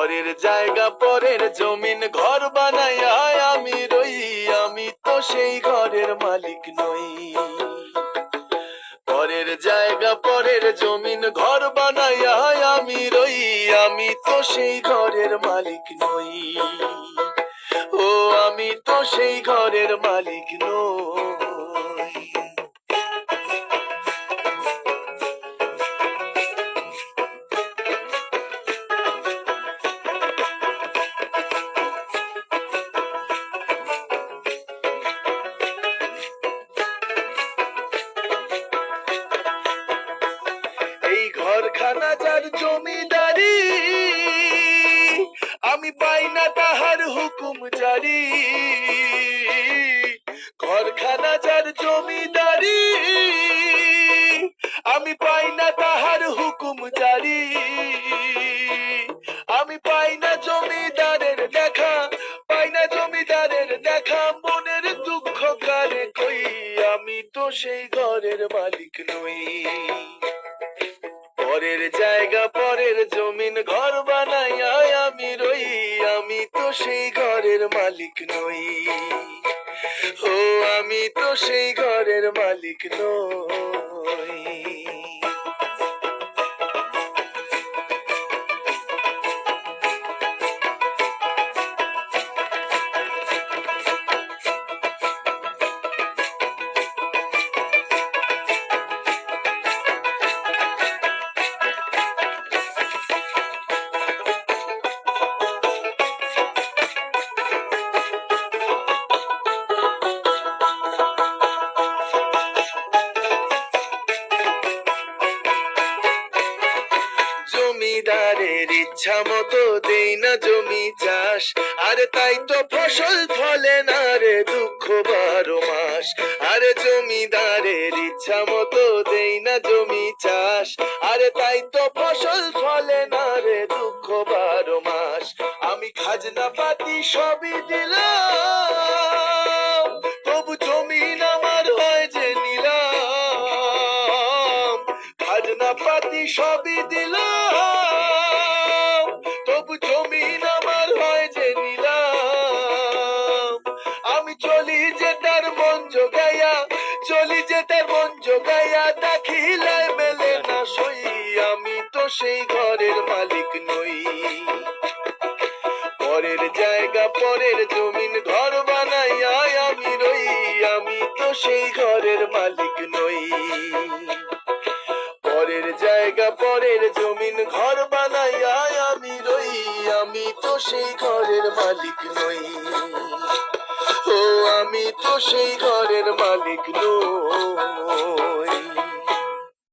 পরের জায়গা পরের জমিন ঘর বানাইয়া আমি রই, আমি তো সেই ঘরের মালিক নই। পরের জায়গা পরের জমিন ঘর বানাইয়া আমি রই, আমি তো সেই ঘরের মালিক নই। ও আমি তো সেই ঘরের মালিক নই। এই ঘরখানা যার জমিদারি, আমি পাই না তাহার হুকুম জারি। ঘরখানা যার জমিদারি, আমি পাই না তাহার হুকুম জারি। আমি পাই না জমিদারের দেখা, পাই না জমিদারের দেখা, মনের দুঃখ কারে কই, আমি তো সেই ঘরের মালিক নই। পরের জায়গা পরের জমিন ঘর বানাইয়া আমি রই, আমি তো সেই ঘরের মালিক নই। ও আমি তো সেই ঘরের মালিক নই। জমিদারের ইচ্ছা মতো দেই না জমি চাষ, আরে তাই তো ফসল ফলে না রে দুঃখ 12 মাস। আরে জমিদারের ইচ্ছা মতো দেই না জমি চাষ, আরে তাই তো ফসল ফলে না রে দুঃখ 12 মাস। আমি খাজনা পাতি সবই দিলাম, তবু জমিন আমার হয় যে নিলাম। খাজনা পাতি সবই দিলাম, তবু জমিন আমার হয় যে নিলাম। আমি চলি যে তার মন জোগাইয়া, চলি যে তার মন জোগাইয়া, দেখিলাই মেলে না সই, আমি তো সেই ঘরের মালিক নই। পরের জায়গা পরের জমিন ঘর বানাইয়া আমি রই, আমি তো সেই ঘরের মালিক নই। পরের জায়গা পরের জমিন ঘর বানাইয়া আমি রই, আমি তো সেই ঘরের মালিক নই। ও আমি তো সেই ঘরের মালিক নই।